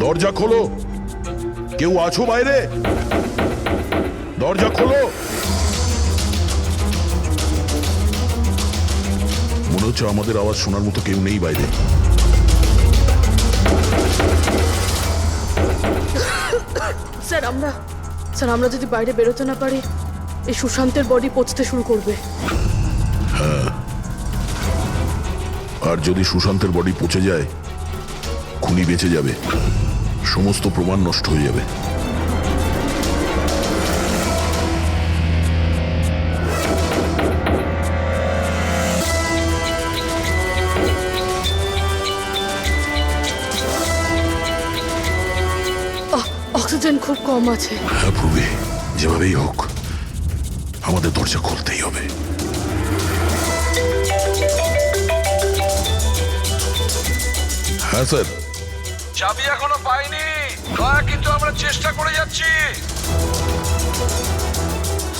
দরজা খোলো। কেউ আছো বাইরে? দরজা খোলো। মনে হচ্ছে আমাদের আওয়াজ শোনার মতো কেউ নেই বাইরে। স্যার আমরা যদি বাইরে বেরোতে না পারি, এই সুশান্তের বডি পচতে শুরু করবে। হ্যাঁ, আর যদি সুশান্তের বডি পচে যায়, খুনি বেঁচে যাবে, সমস্ত প্রমাণ নষ্ট হয়ে যাবে। অক্সিজেন খুব কম আছে। হ্যাঁ পূর্বে, যেভাবেই হোক আমাদের দরজা খুলতেই হবে। হ্যাঁ স্যার। চাবি এখনো পাইনি, দয়া কিন্তু আমরা চেষ্টা করে যাচ্ছি।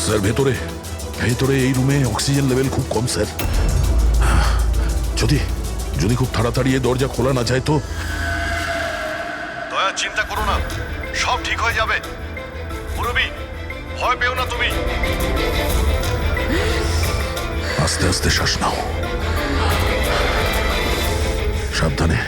স্যার ভেতরে ভেতরে এই রুমে অক্সিজেন লেভেল খুব কম স্যার। যদি খুব তাড়াতাড়ি এই দরজা খোলা না যায় তো। দয়া চিন্তা করো না, সব ঠিক হয়ে যাবে। মুরব্বি, ভয় পেও না তুমি। আস্তে আস্তে শ্বাস নাও, সাবধানে।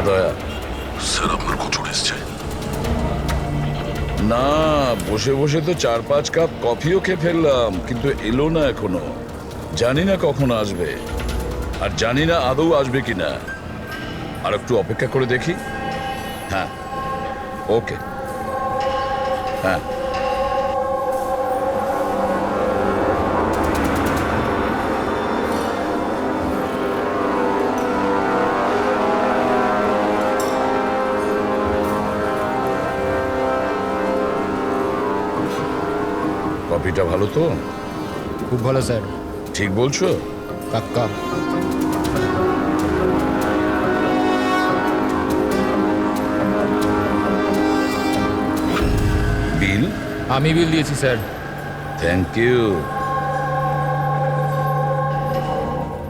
দয়া, স্যার আপনার কচুর এসছে। না, বসে বসে তো 4-5 কাপ কফিও খেয়ে ফেললাম, কিন্তু এলো না এখনো। জানি না কখন আসবে, আর জানি না আদৌ আসবে কিনা। আর একটু অপেক্ষা করে দেখি। হ্যাঁ, ওকে। হ্যাঁ, কফিটা ভালো তো? খুব ভালো স্যার। ঠিক বলছো? কাক্কা। বিল? আমি বিল দিয়েছি স্যার। Thank you.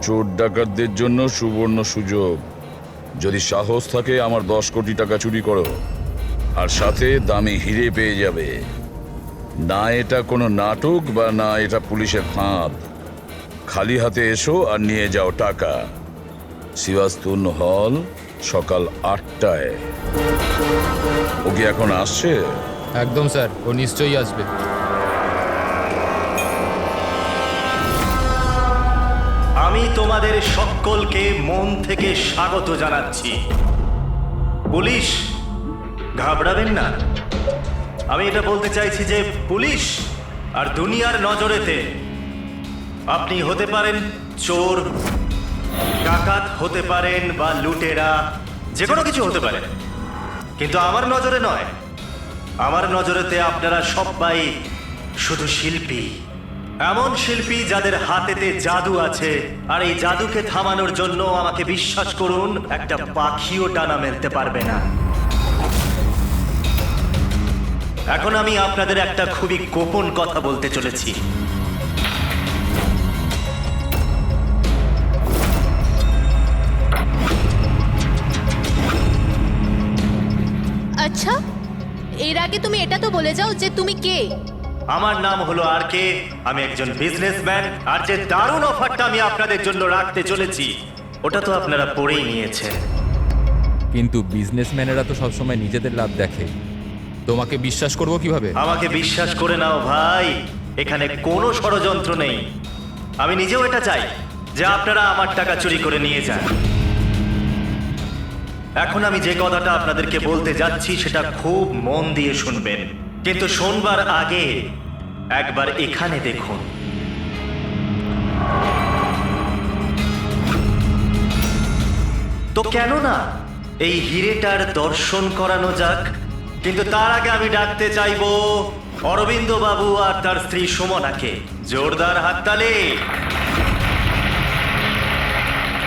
চোর ডাকাতদের জন্য সুবর্ণ সুযোগ। যদি সাহস থাকে আমার 10 কোটি টাকা চুরি করো, আর সাথে দামি হিরে পেয়ে যাবে। না এটা কোনো নাটক, বা না এটা পুলিশের ফাঁদ। খালি হাতে এসো আর নিয়ে যাও টাকা। সিওয়াস্তুন হল, সকাল 8টায়। ও কি এখন আসছে? একদম স্যার, ও নিশ্চয়ই আসবে। আমি তোমাদের সকলকে মন থেকে স্বাগত জানাচ্ছি। পুলিশ, ঘাবড়াবেন না। আমি এটা বলতে চাইছি যে পুলিশ আর দুনিয়ার নজরেতে আপনি হতে পারেন চোর, ডাকাত হতে পারেন, বা লুটেরা, যে কোনো কিছু হতে পারে, কিন্তু আমার নজরে নয়। আমার নজরেতে আপনারা সবাই শুধু শিল্পী। এমন শিল্পী যাদের হাতেতে জাদু আছে, আর এই জাদুকে থামানোর জন্য আমাকে বিশ্বাস করুন, একটা পাখিও ডানা মেলতে পারবে না। এখন আমি আপনাদের একটা খুবই গোপন কথা বলতে চলেছি। আচ্ছা, এর আগে তুমি এটা তো বলে যাও যে তুমি কে। আমার নাম হলো আর কে, আমি একজন বিজনেসম্যান। আর যে দারুণ অফারটা আমি আপনাদের জন্য রাখতে চলেছি ওটা তো আপনারা পড়েই নিয়েছেন। কিন্তু বিজনেসম্যানেরা তো সবসময় নিজেদের লাভ দেখে, তোমাকে বিশ্বাস করব কিভাবে? আমাকে বিশ্বাস করে নাও ভাই, এখানে কোনো ষড়যন্ত্র নেই। আমি নিজেও এটা চাই যে আপনারা আমার টাকা চুরি করে নিয়ে যান। এখন আমি যে কথাটা আপনাদেরকে বলতে যাচ্ছি সেটা খুব মন দিয়ে শুনবেন, কিন্তু শোনবার আগে একবার এখানে দেখুন। তো কেন না এই হিরেটার দর্শন করানো যাক। কিন্তু তার আগে আমি ডাকতে চাইবো অরবিন্দ বাবু আর তার স্ত্রী সুমনাকে। জোরদার হাততালি।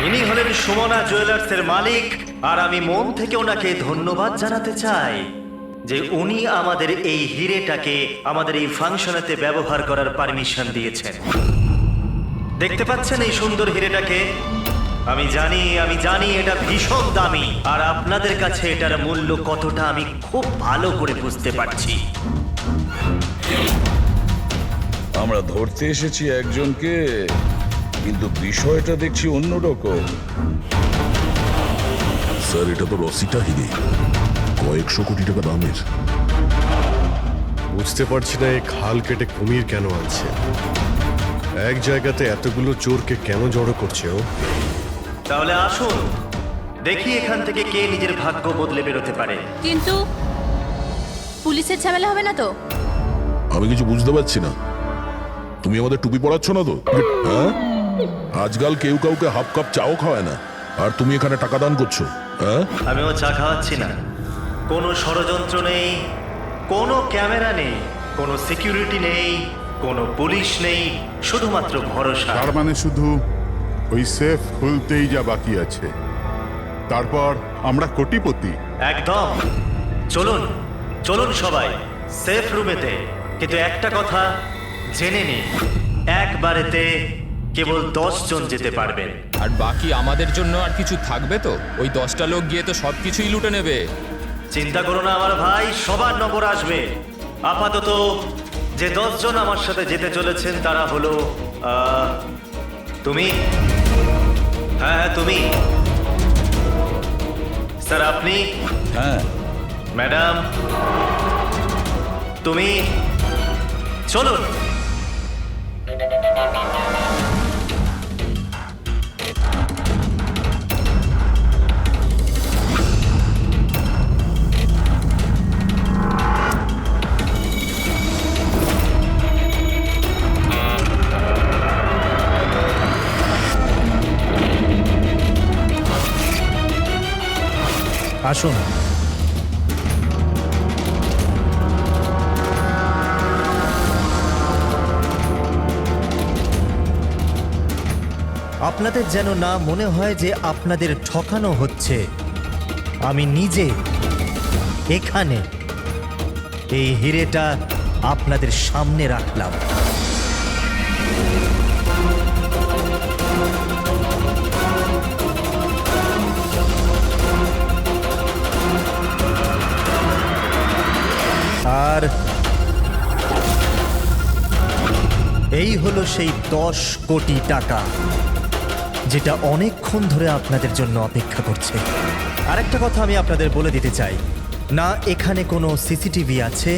ইনি হলেন সুমনা জুয়েলার্সের মালিক, আর আমি মন থেকে ওনাকে ধন্যবাদ জানাতে চাই যে উনি আমাদের এই হিরেটাকে আমাদের এই ফাংশনেতে ব্যবহার করার পারমিশন দিয়েছেন। দেখতে পাচ্ছেন এই সুন্দর হিরেটাকে? আমি জানি এটা ভীষণ দামি, আর আপনাদের কাছে এটার মূল্য কতটা আমি খুব ভালো করে বুঝতে পারছি। আমরা ধরতে এসেছি একজনকে, কিন্তু বিষয়টা দেখছি অন্যরকম। স্যার, এটা তো রসিটা হিরে, কয়েকশো কোটি টাকা দামের। বুঝতে পারছি না এই খাল কেটে কুমির কেন আনছে। এক জায়গাতে এতগুলো চোরকে কেন জড়ো করছে ও? তাহলে আসুন দেখি এখান থেকে কে নিজের ভাগ্য বদলে বেরোতে পারে। কিন্তু পুলিশের ঝামেলা হবে না তো? আমি কিছু বুঝতে পারছি না। তুমি আমাদের টুপি পরাচ্ছ না তো? হ্যাঁ, আজকাল কেউ কাউকে হাফ কাপ চাও খাওয়ায় না, আর তুমি এখানে টাকা দান করছো। হ্যাঁ, আমিও চা খাওয়াচ্ছি না। কোনো ষড়যন্ত্র নেই, কোনো ক্যামেরা নেই, কোনো সিকিউরিটি নেই, কোনো পুলিশ নেই, শুধুমাত্র ভরসা। তার মানে শুধু ওই সেফ খুলতেই যা বাকি আছে, তারপর আমরা কোটিপতি। একদম। চলুন চলুন সবাই সেফ রুমেতে। কিন্তু একটা কথা জেনে নিন, একবারেতে কেবল 10 জন যেতে পারবেন। আর বাকি আমাদের জন্য আর কিছু থাকবে তো? ওই 10টা লোক গিয়ে তো সব কিছুই লুটে নেবে। চিন্তা করো না আমার ভাই, সবার নম্বর আসবে। আপাতত যে 10 জন আমার সাথে যেতে চলেছেন তারা হলো তুমি, হ্যাঁ তুমি, স্যার আপনি, হ্যাঁ, ম্যাডাম তুমি। চলুন। আসুন। আপনাদের যেন না মনে হয় যে আপনাদের ঠকানো হচ্ছে। আমি নিজে এখানে এই হিরেটা আপনাদের সামনে রাখলাম। আর এই হলো সেই 10 কোটি টাকা যেটা অনেকক্ষণ ধরে আপনাদের জন্য অপেক্ষা করছে। আরেকটা কথা আমি আপনাদের বলে দিতে চাই, না এখানে কোনো সিসিটিভি আছে,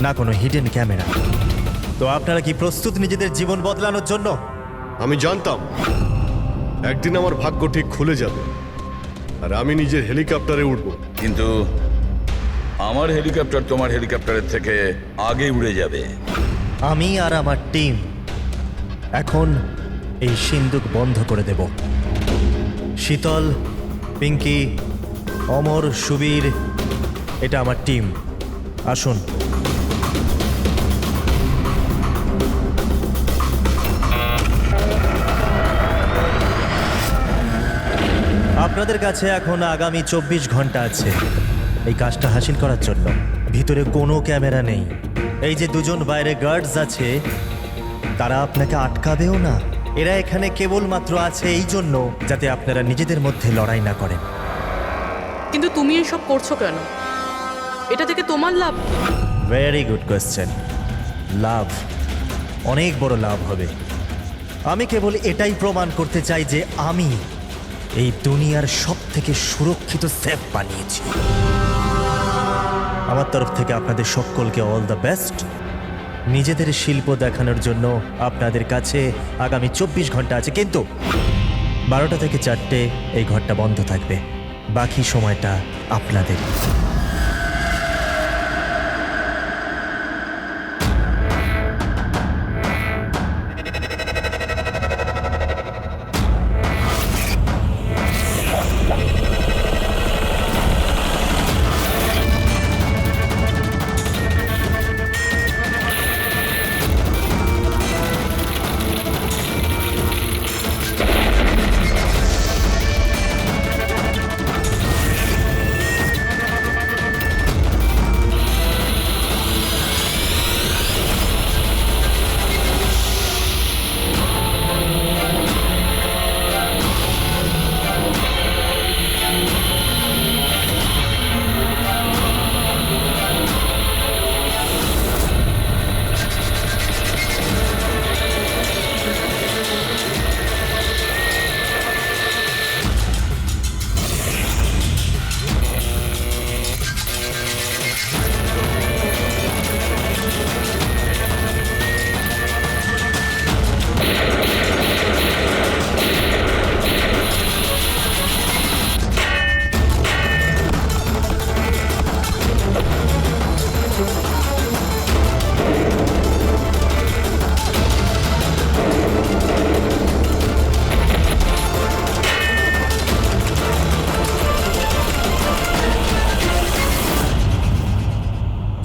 না কোনো হিডেন ক্যামেরা। তো আপনারা কি প্রস্তুত নিজেদের জীবন বদলানোর জন্য? আমি জানতাম একদিন আমার ভাগ্য ঠিক খুলে যাবে, আর আমি নিজের হেলিকপ্টারে উঠবো। কিন্তু আমার হেলিকপ্টার তোমার হেলিকপ্টারের থেকে আগে উড়ে যাবে। আমি আর আমার টিম এখন এই সিন্দুক বন্ধ করে দেব। শীতল, পিঙ্কি, অমর, সুবীর, এটা আমার টিম। আসুন। আপনাদের কাছে এখন আগামী 24 ঘন্টা আছে এই কাজটা হাসিল করার জন্য। ভিতরে কোনো ক্যামেরা নেই। এই যে দুজন বাইরে গার্ডস আছে তারা আপনাকে আটকাবেও না। এরা এখানে কেবলমাত্র আছে এই জন্য যাতে আপনারা নিজেদের মধ্যে লড়াই না করেন। কিন্তু তুমি এসব করছো কেন? এটা থেকে তোমার লাভ কি? Very good question. লাভ, অনেক বড় লাভ হবে। আমি কেবল এটাই প্রমাণ করতে চাই যে আমি এই দুনিয়ার সব থেকে সুরক্ষিত সেফ বানিয়েছি। আমার তরফ থেকে আপনাদের সকলকে অল দ্য বেস্ট। নিজেদের শিল্প দেখানোর জন্য আপনাদের কাছে আগামী 24 ঘন্টা আছে, কিন্তু 12টা থেকে 4টে এই ঘরটা বন্ধ থাকবে। বাকি সময়টা আপনাদের।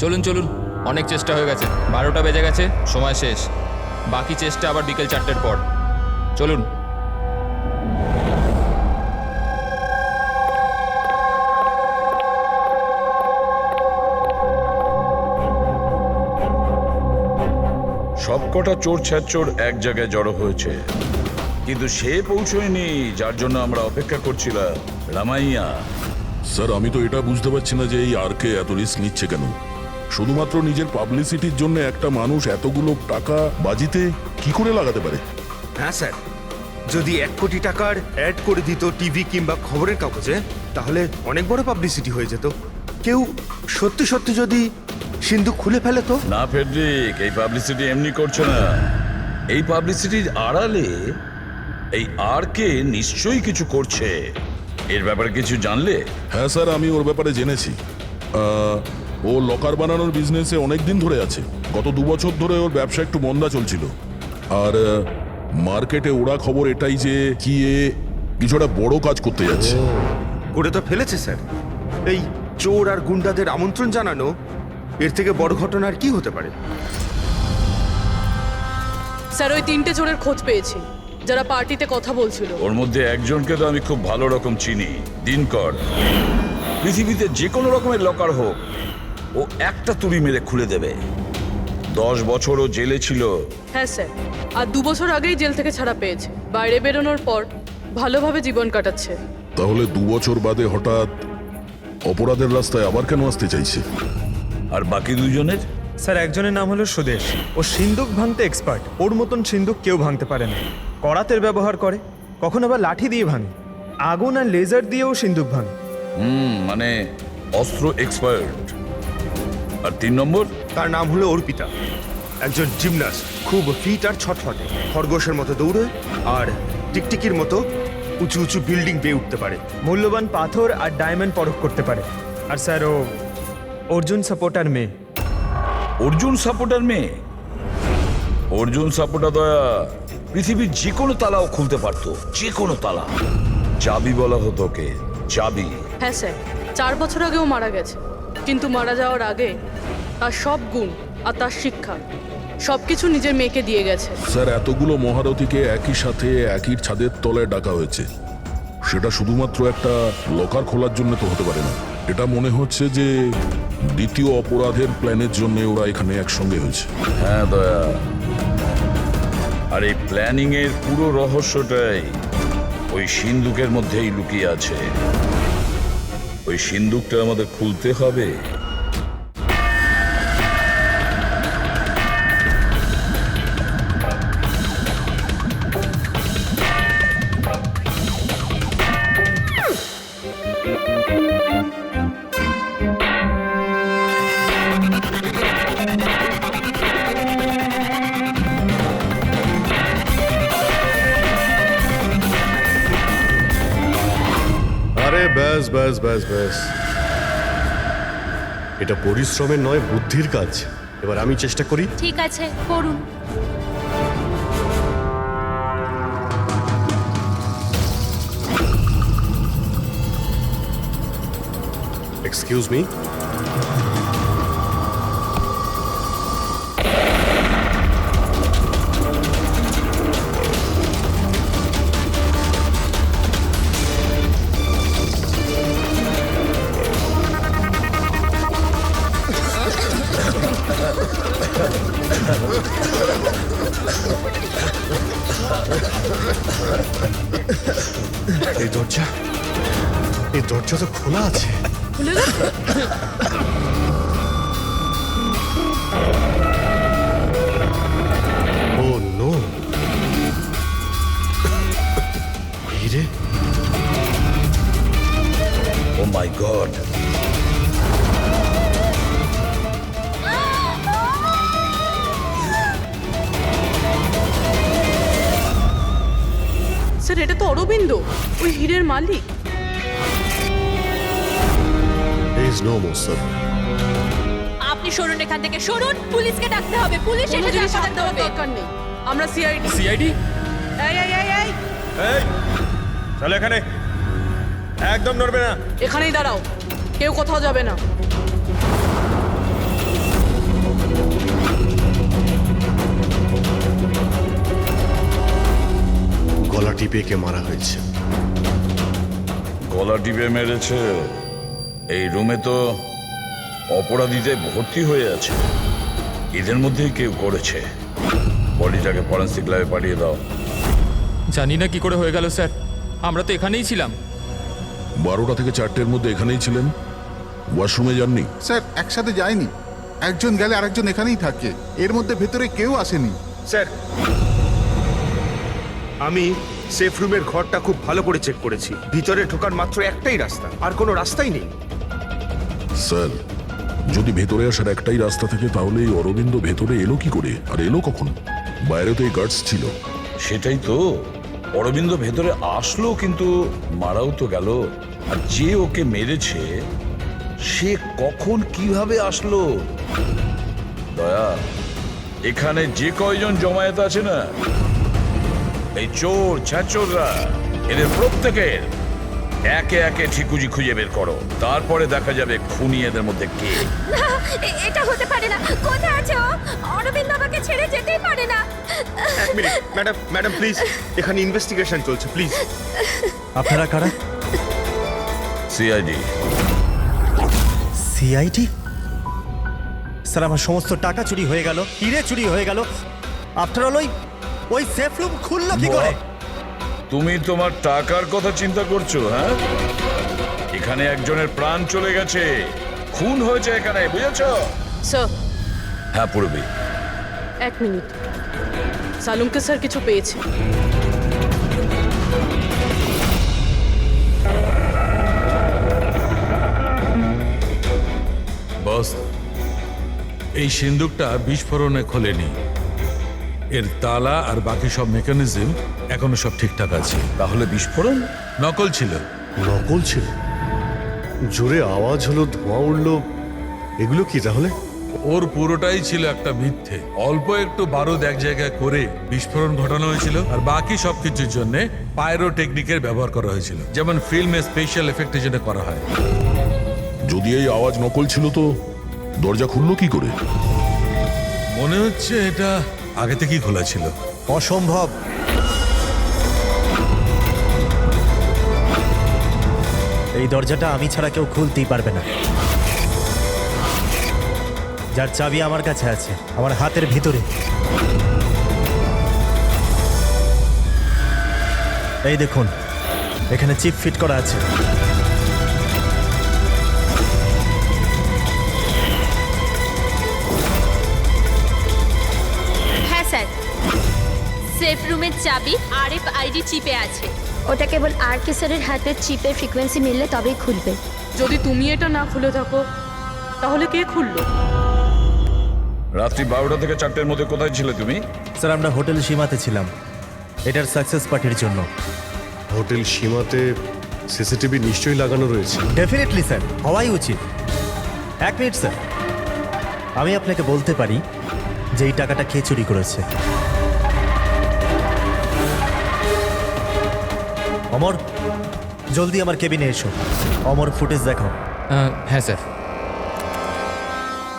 চলুন চলুন, অনেক চেষ্টা হয়ে গেছে। 12টা বেজে গেছে, সময় শেষ। বাকি চেষ্টা আবার বিকেল 4টের পর। চলুন। সবকটা চোর ছ্যাচোর এক জায়গায় জড়ো হয়েছে, কিন্তু সে পৌঁছয়নি যার জন্য আমরা অপেক্ষা করছিলাম। রামাইয়া, স্যার আমি তো এটা বুঝতে পারছি না যে এই আরকে এত রিস্ক নিচ্ছে কেন। শুধুমাত্র নিজের পাবলিসিটির জন্য একটা মানুষ এতগুলো টাকা বাজিতে কি করে লাগাতে পারে? হ্যাঁ স্যার, যদি 1 কোটি টাকার অ্যাড করে দিত টিভি কিংবা খবরের কাগজে, তাহলে অনেক বড় পাবলিসিটি হয়ে যেত। কেউ সত্যি সত্যি যদি সিন্ধুক খুলে ফেলে তো? না ফেডরিক, এই পাবলিসিটি এমনি করছে না। এই পাবলিসিটির আড়ালে এই আরকে নিশ্চয়ই কিছু করছে। এর ব্যাপারে কিছু জানলে? হ্যাঁ স্যার, আমি ওর ব্যাপারে জেনেছি। ও লকার বানানোর বিজনেসে অনেক দিন ধরে আছে। গত 2 বছর ধরে ওর ব্যবসা একটু মন্দা চলছিল। আর মার্কেটে ওরা খবর এটাই যে কি এ কিছু একটা বড় কাজ করতে যাচ্ছে। করে তো ফেলেছে স্যার। এই চোর আর গুন্ডাদের আমন্ত্রণ জানানো, এর থেকে বড় ঘটনা আর কি হতে পারে? স্যার ওই 3টে চোরের খোঁজ পেয়েছি যারা পার্টিতে কথা বলছিল। ওর মধ্যে একজনকে তো আমি খুব ভালো রকম চিনি, দিনকর। পৃথিবীতে যে কোনো রকমের লকার হোক, ও একটা তুড়ি মেরে খুলে দেবে। 10 বছর ও জেলে ছিল। হ্যাঁ স্যার, আর 2 বছর আগেই জেল থেকে ছাড়া পেয়েছে। বাইরে বেরোনোর পর ভালোভাবে জীবন কাটাচ্ছে। তাহলে 2 বছর বাদে হঠাৎ অপরাধের রাস্তায় আবার কেন আসতে চাইছে? আর বাকি দুজনের? স্যার একজনের নাম হলো সুদেশ। ও সিন্দুক ভাঙতে এক্সপার্ট। ওর মতন সিন্দুক কেউ ভাঙতে পারে না। করাতের ব্যবহার করে, কখন আবার লাঠি দিয়ে ভাঙে, আগুন আর লেজার দিয়েও সিন্দুক ভাঙে। মানে অস্ত্র এক্সপার্ট। আর 3 নম্বর? তার নাম হলো অর্পিতা, একজন জিমনাস্ট। খুব ফিট আর ছটফটে, খরগোশের মতো দৌড়ে আর টিকটিকির মতো উঁচু উঁচু বিল্ডিং বেয়ে উঠতে পারে। মূল্যবান পাথর আর ডায়মন্ড পরখ করতে পারে। আর স্যার ও অর্জুন সাপোর্টার মেয়ে। অর্জুন সাপোর্টার মেয়ে? অর্জুন সাপোর্টার দয়া পৃথিবীর যে কোনো তালাও খুলতে পারতো, যে কোনো তালা। চাবি বলা হতো ওকে, চাবি। হ্যাঁ স্যার, 4 বছর আগেও মারা গেছে। কিন্তু মারা যাওয়ার আগে তার সব গুণ আর তার শিক্ষা সবকিছু নিজের মেয়েকে দিয়ে গেছে। স্যার এতগুলো মহারথীকে একই সাথে একই ছাদের তলায় ডাকা হয়েছে, সেটা শুধুমাত্র একটা লকার খোলার জন্য তো হতে পারে না। এটা মনে হচ্ছে যে দ্বিতীয় অপরাধের প্ল্যানের জন্য ওরা এখানে একসঙ্গে হয়েছে। হ্যাঁ দয়া, আর এই প্ল্যানিং এর পুরো রহস্যটাই ওই সিন্দুকের মধ্যেই লুকিয়ে আছে। ওই সিন্দুকটা আমাদের খুলতে হবে, আরে ব্যাস ব্যাস ব্যাস ব্যাস, এটা পরিশ্রমের নয়, বুদ্ধির কাজ। এবার আমি চেষ্টা করি। ঠিক আছে, করুন। এক্সকিউজ মি, এই দরজা তো খোলা আছে। খুলে গেছে? ও নো, হিরে, ও মাই গড, স্যার, এটা তো অরবিন্দ, ওই হীরের মালিক। there is no more, sir. আপনি সরুন এখান থেকে, সরুন। পুলিশকে ডাকতে হবে, পুলিশ কোনো এসে জিনিস হাত ডাকতে দেওয়ার হবে। দরকার নেই, আমরা সিআইডি। সিআইডি? এই এই এই এই, এই চলো এখানে, একদম নড়বে না। এখানেই দাঁড়াও, কেউ কোথাও যাবে না। গলা টিপে কে মারা হয়েছে? গলা টিপে মেরেছে। এই রুমে তো অপরাধীদের ভর্তি হয়ে আছে, এদের মধ্যেই কেউ করেছে। বডিটাকে ফরেন্সিক ল্যাবে পাঠিয়ে দাও। জানি না কি করে হয়ে গেল স্যার, আমরা তো এখানেই ছিলাম। 12টা থেকে 4টের মধ্যে এখানেই ছিলেন, ওয়াশরুমে যাননি? স্যার একসাথে যায়নি, একজন গেলে আরেকজন এখানেই থাকে, এর মধ্যে ভেতরে কেউ আসেনি। স্যার, আমি সেফ রুমের ঘরটা খুব ভালো করে চেক করেছি। ভিতরে ঢোকার মাত্র একটাই রাস্তা, আর কোনো রাস্তাই নেই। স্যার, যদি ভেতরে আসার একটাই রাস্তা থাকে তাহলে এই অরবিন্দ ভেতরে এলো কি করে, আর এলো কখন? বাইরে তো এই গার্ডস ছিল। সেটাই তো, অরবিন্দ ভেতরে আসলো কিন্তু মারাও তো গেল। আর যে ওকে মেরেছে সে কখন কিভাবে আসলো? দয়া, এখানে যে কয়জন জমায়েত আছে না, এই চোর ছ্যাচোররা, এদের প্রত্যেকের একে একে ঠিকুজি খুঁজে বের করো, তারপরে দেখা যাবে খুনি এদের মধ্যে কে। এটা হতে পারে না। কোথায় আছে ও? অরবিন্দ আমাকে ছেড়ে যেতেই পারে না। এক মিনিট, ম্যাডাম প্লিজ, এখানে ইনভেস্টিগেশন চলছে, প্লিজ। আপনারা কারা? সিআইডি। সিআইডি? স্যার, আমার সমস্ত টাকা চুরি হয়ে গেল, হিরে চুরি হয়ে গেল। আফটার অল ওই সেফ রুম খুললো কি করে? তুমি তোমার টাকার কথা চিন্তা করছো? হ্যাঁ, এখানে একজনের প্রাণ চলে গেছে, খুন হয়েছে এখানে, বুঝেছ? স্যার, হ্যাঁ পূর্বী, 1 মিনিট। সালুমকে স্যার কিছু পেয়েছে। বস, এই সিন্দুকটা বিস্ফোরণে খোলেনি, এর তালা আর বাকি সব মেকানিজম এখনো সব ঠিকঠাক আছে। তাহলে বিস্ফোরণ নকল ছিল। নকল ছিল? জোরে আওয়াজ হলো, ধোঁয়া উঠলো, এগুলো কি তাহলে? ওর পুরোটাই ছিল একটা মিথ্যে। অল্প একটু বারুদ এক জায়গায় করে বিস্ফোরণ ঘটানো হয়েছিল, আর বাকি সবকিছুর জন্য পাইরো টেকনিকের ব্যবহার করা হয়েছিল, যেমন ফিল্মে স্পেশাল এফেক্টের জন্য করা হয়। যদি এই আওয়াজ নকল ছিল তো দরজা খুললো কি করে? মনে হচ্ছে এটা আগে থেকেই খোলা ছিল। অসম্ভব। এই দরজাটা আমি ছাড়া কেউ খুলতেই পারবে না। যার চাবি আমার কাছে আছে, আমার হাতের ভিতরে। এই দেখুন, এখানে চিপ ফিট করা আছে। হ্যাঁ স্যার, সেফ রুমের চাবি RFID চিপে আছে। ওটা কেবল আর কে স্যারের হাতের চিপের ফ্রিকোয়েন্সি মিললে তবেই খুলবে। যদি তুমি এটা না খুলে থাকো তাহলে কে খুললো? রাত্রি 12টা থেকে 4টের মধ্যে কোথায় ছিলে তুমি? স্যার আমরা হোটেল সীমাতে ছিলাম এটার সাকসেস পার্টির জন্য। হোটেল সীমাতে সিসিটিভি নিশ্চয়ই লাগানো রয়েছে। ডেফিনেটলি স্যার, হওয়াই উচিত। 1 মিনিট স্যার, আমি আপনাকে বলতে পারি যে এই টাকাটা কে চুরি করেছে। অমর, জলদি আমার কেবিনে এসো। অমর, ফুটেজ দেখাও। হ্যাঁ স্যার,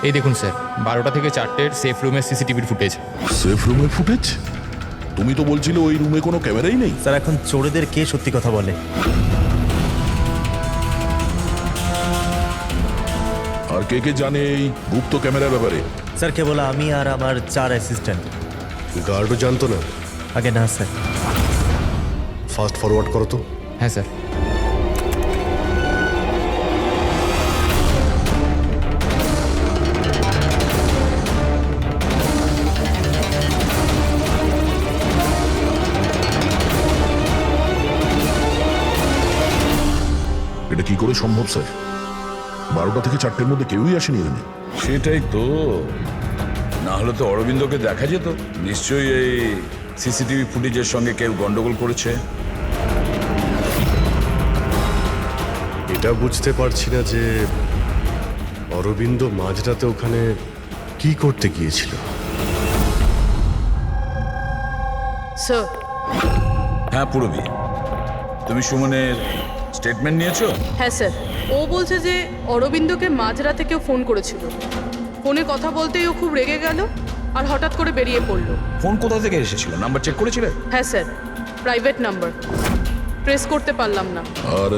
এই দেখুন স্যার, 12টা থেকে 4টের সেফ রুমের সিসিটিভির ফুটেজ। সেফ রুমের ফুটেজ? তুমি তো বলছিলে ওই রুমে কোনো ক্যামেরাই নেই। স্যার এখন চোরেদের কে সত্যি কথা বলে? আর কে কে জানে এই গুপ্ত ক্যামেরার ব্যাপারে? স্যার কেবল আমি আর আমার 4 অ্যাসিস্ট্যান্ট। গার্ডও জানতো না? আগে না স্যার। ফাস্ট ফরওয়ার্ড করো তো। হ্যাঁ স্যার। এটা কি করে সম্ভব স্যার? 12টা থেকে 4টের মধ্যে কেউই আসেনি এখানে। সেটাই তো, না হলে তো অরবিন্দকে দেখা যেত। নিশ্চয়ই এই সিসিটিভি ফুটেজের সঙ্গে কেউ গন্ডগোল করেছে। এটা বুঝতে পারছি না যে অরবিন্দ মাঝরাতে ওখানে কি করতে গিয়েছিল। স্যার, হ্যাঁ পুরবি, তুমি সুমনের স্টেটমেন্ট নিয়েছো? হ্যাঁ স্যার, ও বলছে যে অরবিন্দকে মাঝরাতে কেউ ফোন করেছিল। ফোনে কথা বলতেই ও খুব রেগে গেল আর হঠাৎ করে বেরিয়ে পড়লো। ফোন কোথা থেকে এসেছিল? নাম্বার চেক করেছিলে? হ্যাঁ স্যার, প্রাইভেট নাম্বার, ট্রেস করতে পারলাম না। আর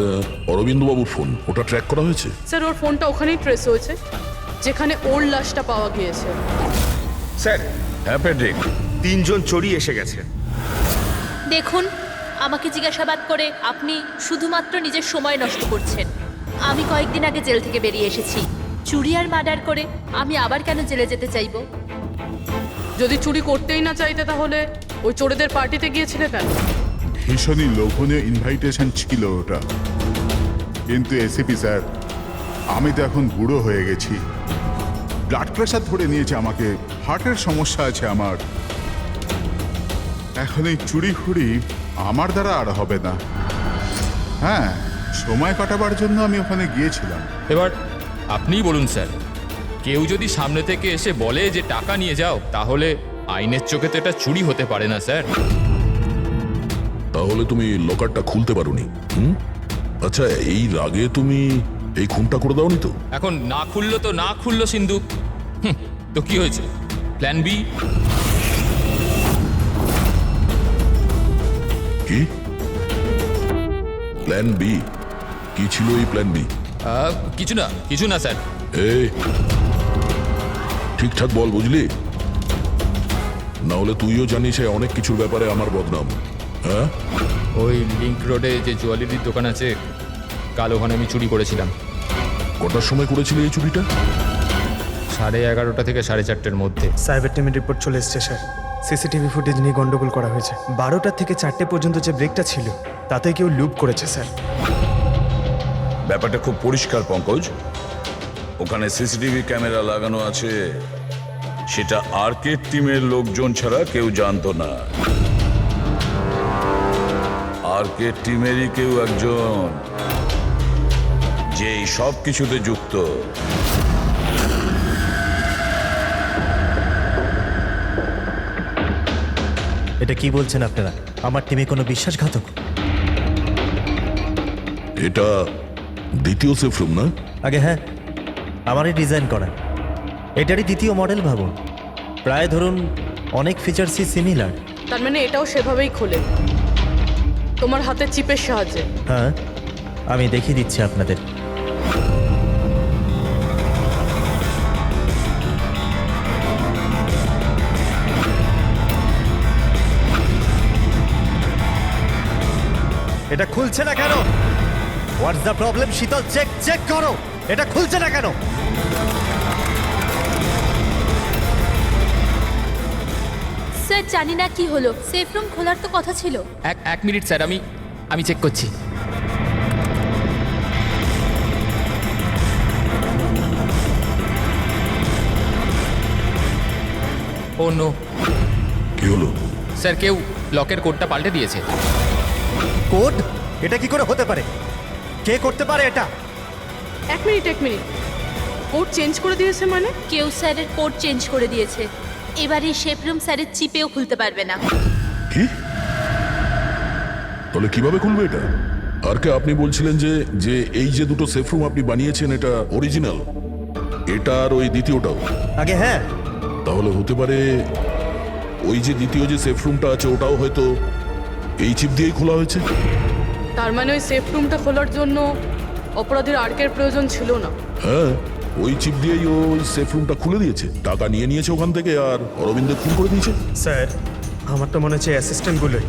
অরবিন্দ বাবুর ফোন, ওটা ট্র্যাক করা হয়েছে? স্যার ওর ফোনটা ওখানেই ট্রেস হয়েছে যেখানে ওর লাশটা পাওয়া গিয়েছে। স্যার, হ্যাঁ প্যাট্রিক। 3 জন চোরি এসে গেছে। দেখুন, আমাকে জিজ্ঞাসাবাদ করে আপনি শুধুমাত্র নিজের সময় নষ্ট করছেন। আমি কয়েকদিন আগে জেল থেকে বেরিয়ে এসেছি। চুরি আর মার্ডার করে আমি আবার কেন জেলে যেতে চাইবো? যদি চুরি করতেই না চাইতে তাহলে ওই চোরেদের পার্টিতে গিয়েছিলে কেন? ভীষণই লোভনীয় ইনভাইটেশন ছিল ওটা, কিন্তু এসিপি স্যার, আমি তো এখন বুড়ো হয়ে গেছি। ব্লাড প্রেশার ধরে নিয়েছে আমাকে, হার্টের সমস্যা আছে আমার। এখন এই চুরি ফুরি আমার দ্বারা আর হবে না। হ্যাঁ, সময় কাটাবার জন্য আমি ওখানে গিয়েছিলাম। এবার আপনিই বলুন স্যার, কেউ যদি সামনে থেকে এসে বলে যে টাকা নিয়ে যাও, তাহলে আইনের চোখে তো এটা চুরি হতে পারে না স্যার। তাহলে তুমি লকারটা খুলতে পারোনি? আচ্ছা, এই রাগে তুমি এই খুনটা করে দাওনি তো? এখন না খুললো তো না খুললো সিন্ধুক, তো কি হয়েছে? Plan B? কি প্ল্যান বি? কি ছিল এই প্ল্যান বি? কিছু না স্যার। এই ঠিকঠাক বল, বুঝলি? না হলে তুইও জানিস অনেক কিছুর ব্যাপারে আমার বদনাম। হ্যাঁ, ওই লিংক রোডে যে জুয়েলারির দোকান আছে, কাল ওখানে আমি চুরি করেছিলাম। কটার সময় করেছিলি এই চুরিটা? 11:30 থেকে 4:30-এর মধ্যে। সাইবার টিমের রিপোর্ট চলে এসছে স্যার। সিসিটিভি ফুটেজ নিয়ে গন্ডগোল করা হয়েছে। 12টা থেকে 4টে পর্যন্ত যে ব্রেকটা ছিল তাতে কেউ লুপ করেছে স্যার। ব্যাপারটা খুব পরিষ্কার পঙ্কজ, ওখানে সিসিটিভি ক্যামেরা লাগানো আছে, সেটা আর্কেড টিমের লোকজন ছাড়া কেউ জানতো না। আর্কেড টিমেরই কেউ একজন যে এই সব কিছুতে যুক্ত। এটা কি বলছেন আপনারা? আমার টিমে কোনো বিশ্বাসঘাতক? এটা দ্বিতীয় সেফ রুম না? আগে হ্যাঁ, আমারই ডিজাইন করা। এটারই দ্বিতীয় মডেল ভাবুন। প্রায় ধরুন অনেক ফিচার্সই সিমিলার। তার মানে এটাও সেভাবেই খোলে, তোমার হাতের চিপের সাহায্যে? হ্যাঁ, আমি দেখিয়ে দিচ্ছি আপনাদের। এটা খুলছে না কেন? What's the problem? শীতল, চেক করো, এটা খুলছে না কেন? স্যার জানি না কি হলো, সেফ রুম খোলার তো কথা ছিল। এক মিনিট স্যার, আমি চেক করছি। ও নো কি হলো? স্যার, কেউ লকের কোডটা পাল্টে দিয়েছে। কোড? এটা কি করে হতে পারে? কে করতে পারে এটা? এক মিনিট কোড চেঞ্জ করে দিয়েছে মানে? কেউ স্যারের কোড চেঞ্জ করে দিয়েছে। এবার এই শেফ রুম স্যারের চিপেও খুলতে পারবে না। কি? তাহলে কিভাবে খুলবে এটা? আর কে আপনি বলছিলেন যে যে এই যে দুটো সেফ রুম আপনি বানিয়েছেন এটা অরিজিনাল, এটা আর ওই দ্বিতীয়টাও? আগে হ্যাঁ। তাহলে হতে পারে ওই যে দ্বিতীয় যে সেফ রুমটা আছে ওটাও হয়তো এই চিপ দিয়েই খোলা হয়েছে। তার মানে ওই সেফ রুমটা খোলার জন্য অপরাধীর আর্কের প্রয়োজন ছিল না। হ্যাঁ, ওই চিপ দিয়েই ও ওই সেফ রুমটা খুলে দিয়েছে, টাকা নিয়ে নিয়েছে ওখান থেকে আর অরবিন্দের খুন করে দিয়েছে। স্যার, আমার তো মনে হচ্ছে অ্যাসিস্ট্যান্টগুলোই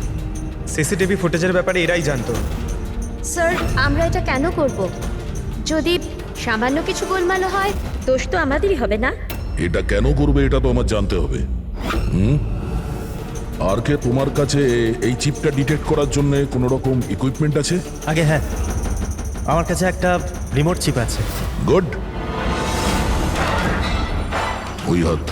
সিসিটিভি ফুটেজের ব্যাপারে এরাই জানতো। স্যার, আমরা এটা কেন করব? যদি সামান্য কিছু গোলমাল হয়, দোষ তো আমাদেরই হবে না? এটা কেন করবে এটা তো আমার জানতে হবে। আর কে তোমার কাছে এই চিপটা ডিটেক্ট করার জন্য কোনো রকম ইকুইপমেন্ট আছে? আগে হ্যাঁ, আমার কাছে একটা রিমোট চিপ আছে। গুড। ওই হাত।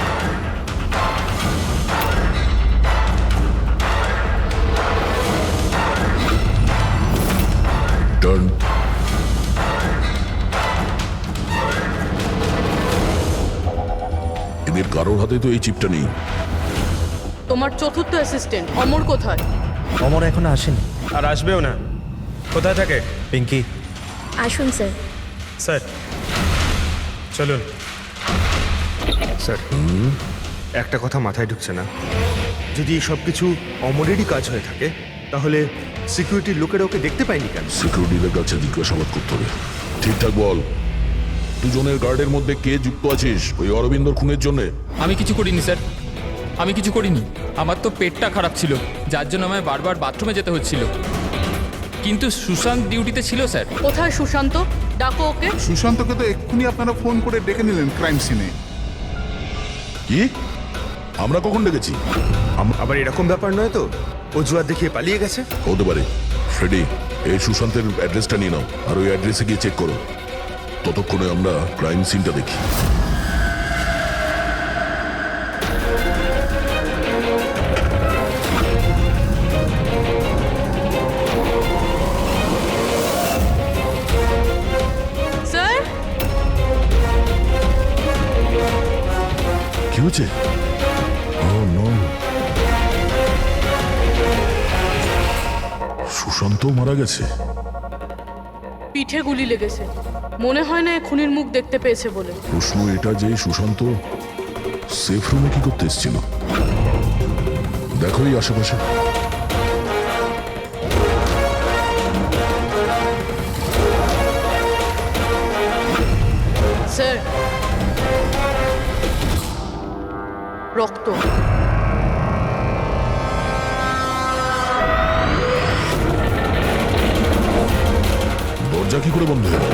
টার্ন। এদের কারোর হাতে তো এই চিপটা নেই। তোমার চতুর্থ অ্যাসিস্ট্যান্ট অমর কোথায়? অমর এখনো আসেনি। আর আসবেও না। কোথায় থাকে? পিঙ্কি। আসুন স্যার। স্যার চলুন। স্যার, একটা কথা মাথায় ঢুকছে না। যদি এই সব কিছু অমরেরই কাজ হয়ে থাকে, তাহলে সিকিউরিটির লোকেরা ওকে দেখতে পায়নি কেন? সিকিউরিটিদের কাছে জিজ্ঞাসাবাদ করতে হবে। ঠিকঠাক বল, দুজনের গার্ডের মধ্যে কে যুক্ত আছিস ওই অরবিন্দর খুনের জন্য? আমি কিছু করিনি স্যার, আমি কিছু করিনি। আমার তো পেটটা খারাপ ছিল, যার জন্য আমায় বারবার বাথরুমে যেতে হচ্ছিল। কিন্তু সুশান্ত ডিউটিতে ছিল স্যার। কোথায় সুশান্ত? ডাকো ওকে। সুশান্তকে তো এক্ষুনি আপনারা ফোন করে ডেকে নিলেন ক্রাইম সিনে। কি? আমরা কখন ডেকেছি? আবার এরকম ব্যাপার নয় তো অজুহাত দেখিয়ে পালিয়ে গেছে? হতে পারে। ফ্রেডি, এই সুশান্তের অ্যাড্রেসটা নিয়ে নাও আর ওই অ্যাড্রেসে গিয়ে চেক করো। ততক্ষণে আমরা ক্রাইম সিনটা দেখি। স্যার, কি হচ্ছে? Oh, no. সুশান্ত মারা গেছে। পিঠে গুলি লেগেছে। মনে হয় না এ খুনির মুখ দেখতে পেয়েছে বলে। প্রশ্ন এটা যে সুশান্ত সেফ রুমে কি করতে এসেছিল? দেখো এই আশেপাশে। স্যার, রক্ত। দরজা কি করে বন্ধ হলো?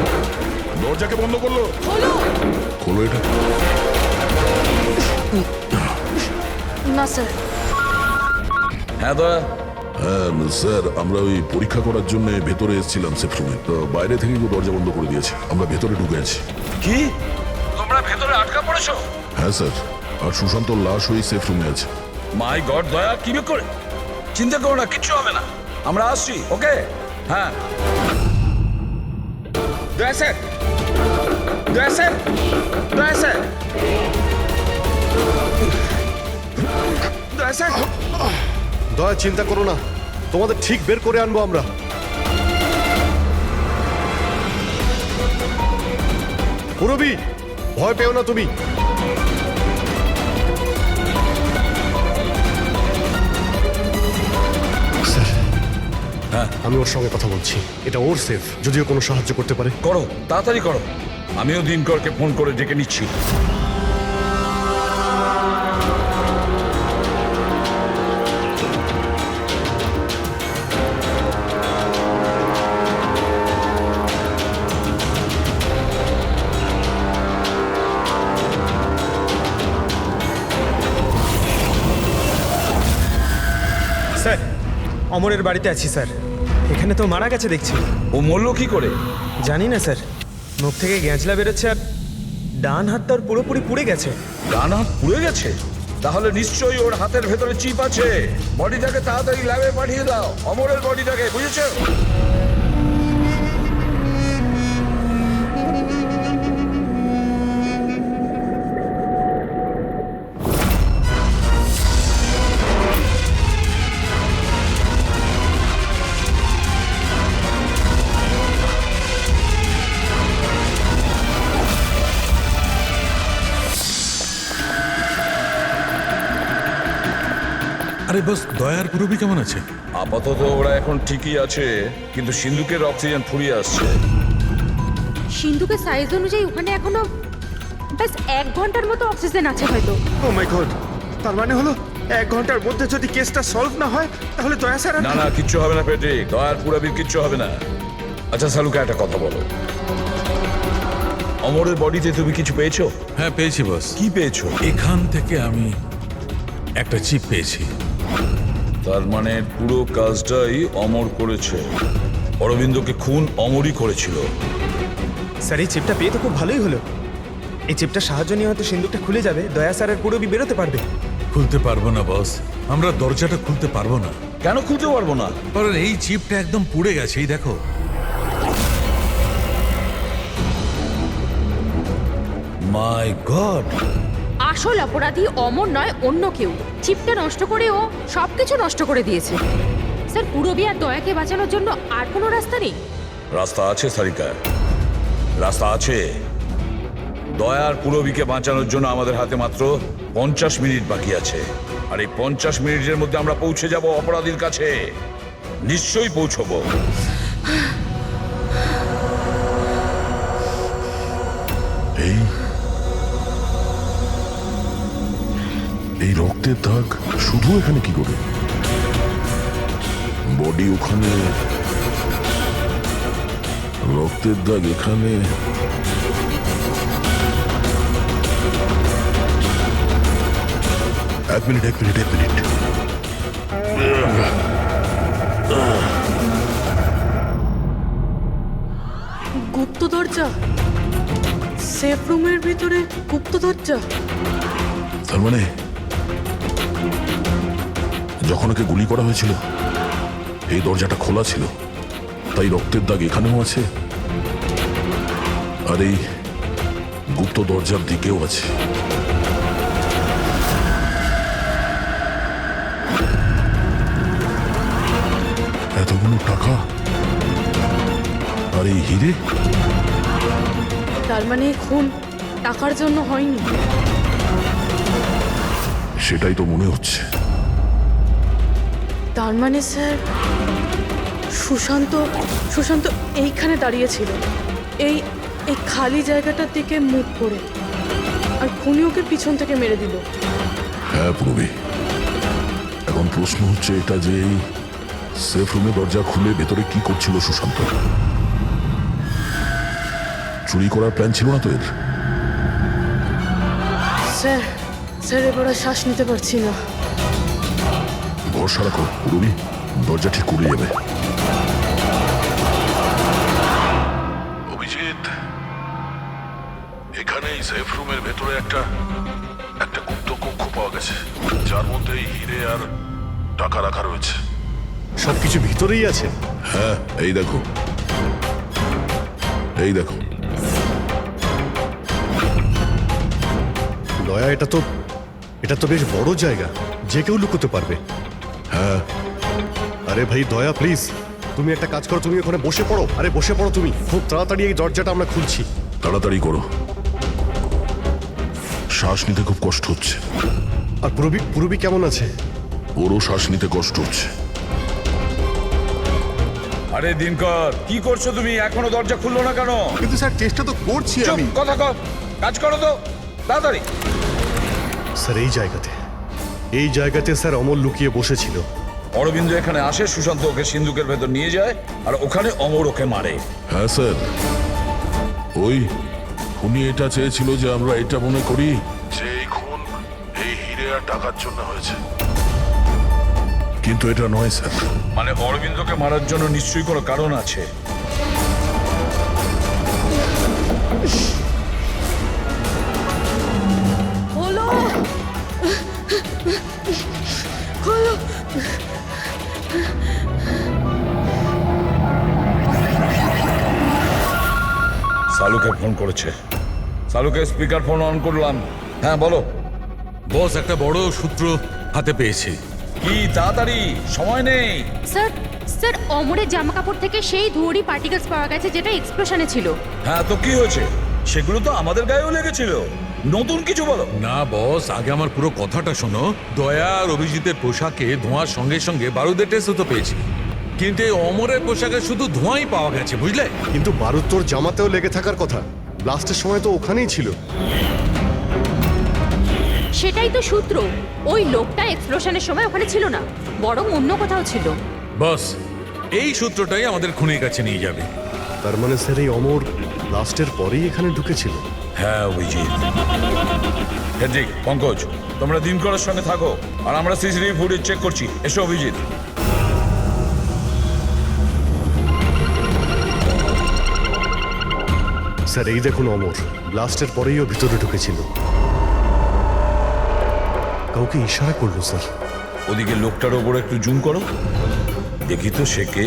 দরজাকে বন্ধ করলো। হলো খোলো এটা। না স্যার। হ্যাঁ দয়া। হ্যাঁ স্যার, আমরা ওই পরীক্ষা করার জন্য ভেতরে এসেছিলাম সেফ রুমে, তো বাইরে থেকে কেউ দরজা বন্ধ করে দিয়েছে। আমরা ভেতরে ঢুকে আছি। কি? তোমরা ভেতরে আটকা পড়েছো? হ্যাঁ স্যার, আর সুশান্তর লাশ ওই সেফ রুমে আছে। মাই গড দয়া, কি করে? চিন্তা করো না, কিচ্ছু হবে না, আমরা আসছি। ওকে? হ্যাঁ। দয়া স্যার, দয়া স্যার, দয়া স্যার, দয়া স্যার। দয়া, চিন্তা করো না, তোমাদের ঠিক বের করে আনবো আমরা। পুরবি, ভয় পেও না তুমি। স্যার, আমি ওর সঙ্গে কথা বলছি। এটা ওর সেফ, যদিও কোনো সাহায্য করতে পারে। করো, তাড়াতাড়ি করো। আমিও দিনকরকে ফোন করে ডেকে নিচ্ছি। স্যার, অমরের বাড়িতে আছি স্যার। এখানে তো মারা গেছে দেখছি। ও মরল কি করে? জানি না স্যার, মুখ থেকে গ্যাঁজলা বেরোচ্ছে আর ডান হাতটা ওর পুরোপুরি পুড়ে গেছে। ডান হাত পুড়ে গেছে? তাহলে নিশ্চয়ই ওর হাতের ভেতরে চিপ আছে। বডিটাকে তাড়াতাড়ি ল্যাবে পাঠিয়ে দাও, অমরের বডিটাকে, বুঝেছো? আরে বস, দয়ার পুরবি কেমন আছে? আপাতত ওরা এখন ঠিকই আছে, কিন্তু সিন্ধুকের অক্সিজেন ফুরিয়ে আসছে। সিন্ধুকের সাইজ অনুযায়ী ওখানে এখনো ব্যাস 1 ঘন্টার মতো অক্সিজেন আছে হয়তো। ও মাই গড, তার মানে হলো 1 ঘন্টার মধ্যে যদি কেসটা সলভ না হয় তাহলে দয়া স্যার না না, কিচ্ছু হবে না পেট্রিক, দয়ার পুরবির কিচ্ছু হবে না। আচ্ছা সালুকা, একটা কথা বলো, অমরের বডিতে তুমি কিছু পেয়েছো? হ্যাঁ পেয়েছি বস। কি পেয়েছো? এখান থেকে আমি একটা চিপ পেয়েছি। তার মানে পুরো কাজটাই অমর করেছে। অরবিন্দকে খুন অমরই করেছিল। স্যার এই চিপটা পেয়ে তো খুব ভালোই হলো। এই চিপটা সাহায্য নিয়ে হয়তো সিন্ধুকটা খুলে যাবে, দয়া স্যারের পুরবি বেরোতে পারবে। খুলতে পারবো না বস, আমরা দরজাটা খুলতে পারবো না। কেন খুলতে পারবো না? কারণ এই চিপটা একদম পুড়ে গেছে, এই দেখো। মাই গড, আসল অপরাধী অমর নয়, অন্য কেউ। চিপটা নষ্ট করে ও সবকিছু নষ্ট করে দিয়েছে। স্যার পুরবি আর দয়াকে বাঁচানোর জন্য আর কোনো রাস্তা নেই? রাস্তা আছে সারিকা, রাস্তা আছে। দয়ার পুরবিকে বাঁচানোর জন্য আমাদের হাতে মাত্র 50 মিনিট বাকি আছে। আর এই 50 মিনিটের মধ্যে আমরা পৌঁছে যাব অপরাধীর কাছে। নিশ্চয়ই পৌঁছবো। এই রক্তের দাগ শুধু এখানে কি করে? বডি ওখানে, রক্তের দাগ এখানে। এক মিনিট। গুপ্ত দরজা, সেফ রুমের ভিতরে গুপ্ত দরজা। তার মানে যখন ওকে গুলি করা হয়েছিল এই দরজাটা খোলা ছিল, তাই রক্তের দাগ এখানেও আছে আর এই গুপ্ত দরজার দিকেও আছে। এতগুলো টাকা আর এই হিরে, তার মানে খুন টাকার জন্য হয়নি। সেটাই তো মনে হচ্ছে। তার মানে স্যার সুশান্ত এইখানে দাঁড়িয়েছিল, এই এই খালি জায়গাটার দিকে মুখ করে, আর খুনি ওকে পিছন থেকে মেরে দিল। হ্যাঁ পূর্বী, এখন প্রশ্ন হচ্ছে এটা যে এই সেফ রুমে দরজা খুলে ভেতরে কি করছিল সুশান্ত? চুরি করার প্ল্যান ছিল না তো এর? স্যার এবার আর শ্বাস নিতে পারছি না। ভরসা রাখো পূর্বী, দরজা ঠিক খুলে যাবে। অভিজিৎ, এখানে এই সেফ রুমের ভেতরে একটা গুপ্ত কক্ষ পাওয়া গেছে, যার মধ্যে এই হিরে আর টাকা রাখা রয়েছে। সবকিছু ভিতরেই আছে? হ্যাঁ, এই দেখো। দয়া, এটা তো বেশ বড় জায়গা, যে কেউ লুকোতে পারবে। হ্যাঁ। আরে ভাই দয়া, প্লিজ তুমি একটা কাজ করো, তুমি ওখানে বসে পড়ো। আরে বসে পড়ো তুমি, খুব তাড়াতাড়ি এই দরজাটা আমরা খুলছি। তাড়াতাড়ি করো, শ্বাস নিতে খুব কষ্ট হচ্ছে। আর পুরবি কেমন আছে? ওরও শ্বাস নিতে কষ্ট হচ্ছে। আরে দিনকর, কি করছো তুমি? এখনো দরজা খুললো না কেন? কিন্তু স্যার চেষ্টা তো করছি চুপ, আমি। কথা কম, কাজ করো তো তাড়াতাড়ি। স্যার এই জায়গাতে স্যার অমর লুকিয়ে বসেছিল। অরবিন্দ এখানে আসে, সুশান্ত ওকে সিন্ধুকের ভেতর নিয়ে যায়, আর ওখানে অমর ওকে মারে। হ্যাঁ স্যার, ওই খুনি এটা চেয়েছিল যে আমরা এটা মনে করি যে এই খুন এই হিরে আর টাকার জন্য হয়েছে, কিন্তু এটা নয় স্যার। মানে অরবিন্দকে মারার জন্য নিশ্চয়ই কোনো কারণ আছে। হলো করেছে। সালুকে স্পিকার ফোন অন করলাম। হ্যাঁ বলো। বস একটা বড় সূত্র হাতে পেয়েছে। কি তাড়াতাড়ি, সময় নেই। স্যার স্যার অমরের জামা কাপড় থেকে সেই ধুয়োরই পার্টিকেলস পাওয়া গেছে যেটা এক্সপ্লোশনে ছিল। হ্যাঁ তো কি হয়েছে? সেগুলো তো আমাদের গায়েও লেগেছিল। নতুন কিছু বলো। না বস, আগে আমার পুরো কথাটা শোনো। দয়া আর অভিজিতের পোশাকে ধোঁয়ার সঙ্গে সঙ্গে বারুদের টেস্টও তো পেয়েছি, কিন্তু এই অমরের পোশাকে শুধু ধোঁয়াই পাওয়া গেছে, বুঝলে? কিন্তু বারুদ তোর জামাতেও লেগে থাকার কথা, ব্লাস্টের সময় তো ওখানেই ছিল। সেটাই তো সূত্র, ওই লোকটা এক্সপ্লোশনের সময় ওখানে ছিল না, বরং অন্য কোথাও ছিল। বস, এই সূত্রটাই আমাদের খুনির কাছে নিয়ে যাবে। তার মানে স্যার এই অমর ব্লাস্টের পরেই এখানে ঢুকেছিল। হ্যাঁ অভিজিৎ। হেড্রিক, পঙ্কজ, তোমরা দিনকরের সঙ্গে থাকো আর আমরা সিসিটিভি ফুটেজ চেক করছি। এসো অভিজিৎ। স্যার এই দেখুন অমর ব্লাস্টের পরেই ও ভিতরে ঢুকেছিল। কাউকে ইশারা করলো স্যার। ওদিকে লোকটার ওপর একটু জুম করো, দেখি তো সে কে।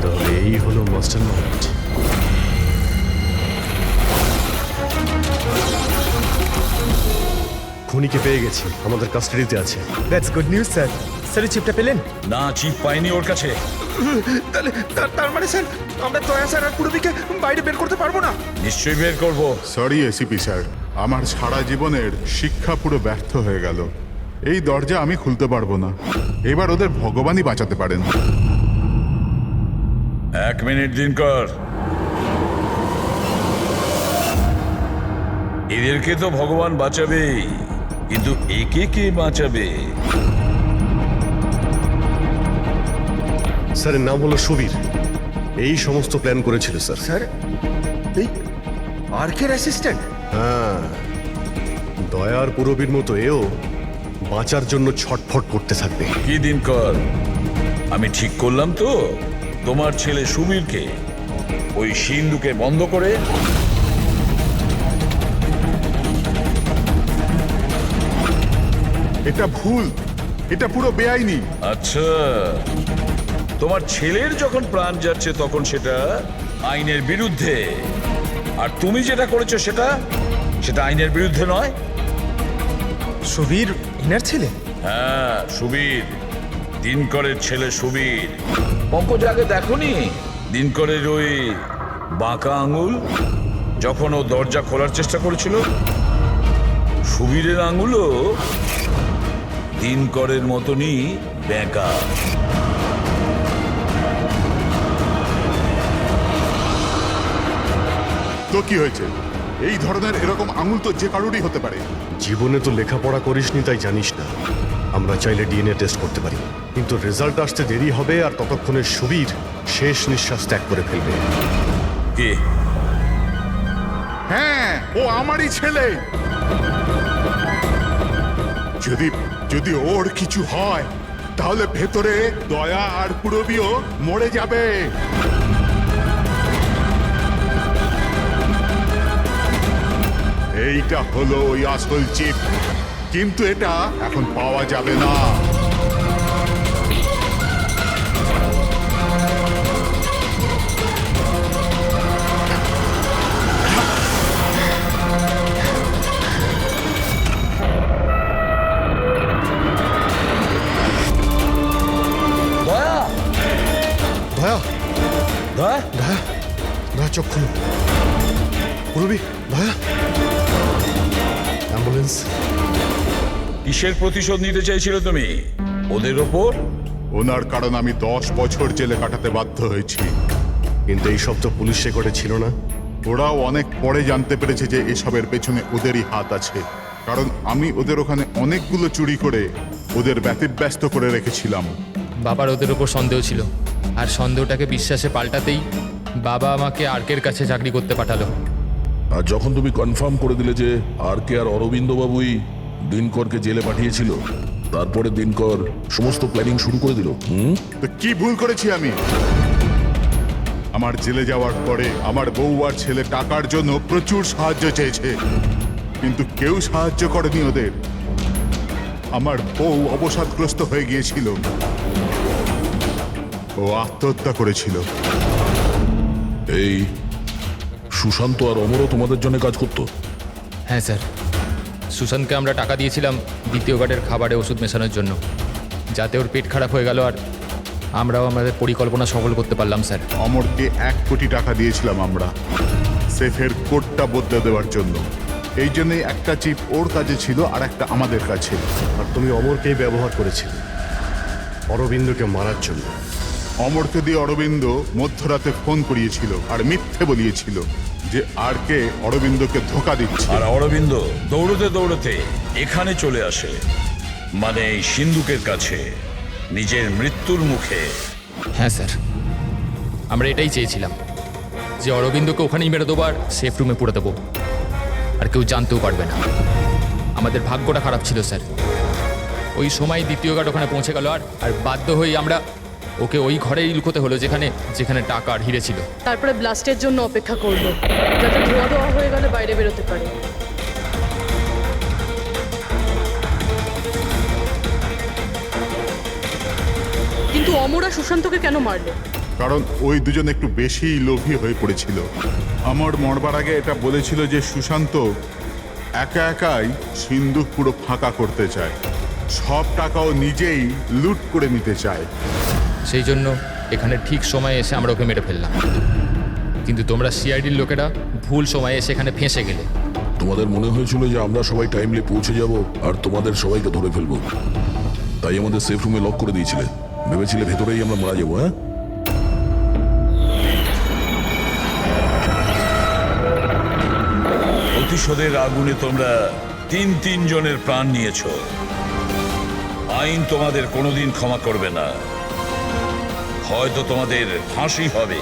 তাহলে এই হলো মাস্টারমাইন্ড। খুনিকে পেয়ে গেছি, আমাদের কাস্টাডিতে আছে। That's good news sir. Sir চিপটা পেলেন? না, চিপ পাইনি ওর কাছে। তাহলে তার মানে স্যার আমরা দয়া স্যার আর পুরবিকে বাইরে বের করতে পারবো না? নিশ্চয়ই বের করবো। সরি এসিপি স্যার, আমার সারা জীবনের শিক্ষা পুরো ব্যর্থ হয়ে গেল। এই দরজা আমি খুলতে পারবো না। এবার ওদের ভগবানই বাঁচাতে পারেন। 1 মিনিট দিনকর। এদেরকে তো ভগবান বাঁচাবেই, কিন্তু একে কে বাঁচাবে? স্যারের নাম হলো সুবীর, এই সমস্ত প্ল্যান করেছিল স্যার। স্যার এই আর্কের অ্যাসিস্ট্যান্ট? হ্যাঁ, দয়ার পুরবীর মতো এও বাঁচার জন্য ছটফট করতে থাকবে। কি দিনকর, আমি ঠিক করলাম তো? তোমার ছেলে সুবীরকে ওই সিন্ধুকে বন্ধ করে এটা ভুল, এটা পুরো বেআইনি। আচ্ছা, তোমার ছেলের যখন প্রাণ যাচ্ছে তখন সেটা আইনের বিরুদ্ধে, আর তুমি যেটা করেছো সেটা আইনের বিরুদ্ধে নয়। সুবীর ইনার ছেলে? হ্যাঁ সুবীর, দিনকরের ছেলে সুবীর। পঙ্কজ আগে দেখোনি দিনকরের ওই বাঁকা আঙুল যখন ও দরজা খোলার চেষ্টা করেছিল? সুবীরের আঙুলও দিনকরের মতনই বেঁকা। তো কি হয়েছে? এই ধরনের এরকম আঙুল তো যে কারোরই হতে পারে। জীবনে তো লেখাপড়া করিসনি তাই জানিস না। আমরা চাইলে ডিএনএ টেস্ট করতে পারি, কিন্তু রেজাল্ট আসতে দেরি হবে, আর ততক্ষণে সুবীর শেষ নিঃশ্বাস ত্যাগ করে ফেলবে। কে? হ্যাঁ, ও আমারই ছেলে। যদি ওর কিছু হয় তাহলে ভেতরে দয়া আর পুরবিও মরে যাবে। এইটা হলো ওই আসল চিপ, কিন্তু এটা এখন পাওয়া যাবে না। দয়া, দয়া, দয়া, দয়া চোখ খুলো। পুরবী, দয়া, অ্যাম্বুলেন্স। কিসের প্রতিশোধ নিতে চাইছিল তুমি ওদের ওপর? ওনার কারণ আমি 10 বছর জেলে কাটাতে বাধ্য হয়েছি। কিন্তু এই সব তো পুলিশ রেকর্ডে ছিল না। ওরাও অনেক পরে জানতে পেরেছে যে এসবের পেছনে ওদেরই হাত আছে, কারণ আমি ওদের ওখানে অনেকগুলো চুরি করে ওদের ব্যতিব্যস্ত করে রেখেছিলাম। বাবার ওদের ওপর সন্দেহ ছিল, আর সন্দেহটাকে বিশ্বাসে পাল্টাতেই বাবা আমাকে আর্কের কাছে চাকরি করতে পাঠালো। আর যখন তুমি কনফার্ম করে দিলে যে আর কে আর অরবিন্দ বাবুই দিনকরকে জেলে পাঠিয়েছিল, তারপরে দিনকর সমস্ত প্ল্যানিং শুরু করে দিল। তো কি ভুল করেছি আমি? আমার জেলে যাওয়ার পরে আমার বউ আর ছেলে টাকার জন্য প্রচুর সাহায্য চেয়েছে, কিন্তু কেউ সাহায্য করেনি ওদের। আমার বউ অবসাদগ্রস্ত হয়ে গিয়েছিল, ও আত্মহত্যা করেছিল। এই সুশান্ত আর অমরও তোমাদের জন্য কাজ করতো? হ্যাঁ স্যার, সুশান্তকে আমরা টাকা দিয়েছিলাম দ্বিতীয় গার্ডের খাবারে ওষুধ মেশানোর জন্য, যাতে ওর পেট খারাপ হয়ে গেল আর আমরাও আমাদের পরিকল্পনা সফল করতে পারলাম স্যার। অমরকে 1 কোটি টাকা দিয়েছিলাম আমরা সেফের কোডটা বদলে দেওয়ার জন্য। এই জন্যই একটা চিপ ওর কাছে ছিল আর একটা আমাদের কাছে। আর তুমি অমরকেই ব্যবহার করেছিলে অরবিন্দকে মারার জন্য। অমরকে দিয়ে অরবিন্দ মধ্যরাতে ফোন করিয়েছিল আর মিথ্যে বলিয়েছিল যে আর কে অরবিন্দকে ধোকা দিচ্ছে। আর অরবিন্দ দৌড়তে দৌড়তে এখানে চলে আসে, মানে এই সিন্ধুকের কাছে, নিজের মৃত্যুর মুখে। হ্যাঁ স্যার, আমরা এটাই চেয়েছিলাম যে অরবিন্দকে ওখানেই মেরে দেবো আর সেফ রুমে পুরে দেবো, আর কেউ জানতেও পারবে না। আমাদের ভাগ্যটা খারাপ ছিল স্যার, ওই সময় দ্বিতীয় গার্ড ওখানে পৌঁছে গেল আর বাধ্য হয়ে আমরা ওকে ওই ঘরেই লুকোতে হলো যেখানে টাকা আর হিরে ছিল। তারপরে ব্লাস্টের জন্য অপেক্ষা করলো, যাতে ধোয়া ধোয়া হয়ে গেলে বাইরে বেরোতে পারে। কিন্তু অমর আর সুশান্তকে কেন মারলো? কারণ ওই দুজন একটু বেশি লোভী হয়ে পড়েছিল। অমর মরবার আগে এটা বলেছিল যে সুশান্ত একা একাই সিন্ধুক পুরো ফাঁকা করতে চায়, সব টাকাও নিজেই লুট করে নিতে চায়। সেই জন্য এখানে ঠিক সময়ে এসে আমরা ওকে মেরে ফেললাম, কিন্তু তোমরা সিআইডির লোকেরা ভুল সময়ে এসে এখানে ফেঁসে গেলে। তোমাদের মনে হয়েছিল যে আমরা সবাই টাইমলি পৌঁছে যাব আর তোমাদের সবাইকে ধরে ফেলবো, তাই আমাদের সেফ রুমে লক করে দিয়েছিলে। ভেবেছিলে ভেতরেই আমরা মারা যাবো। হ্যাঁ, প্রতিশোধের আগুনে তোমরা 3 জনের প্রাণ নিয়েছো। আইন তোমাদের কোনোদিন ক্ষমা করবে না, হয়তো তোমাদের ফাঁসি হবে।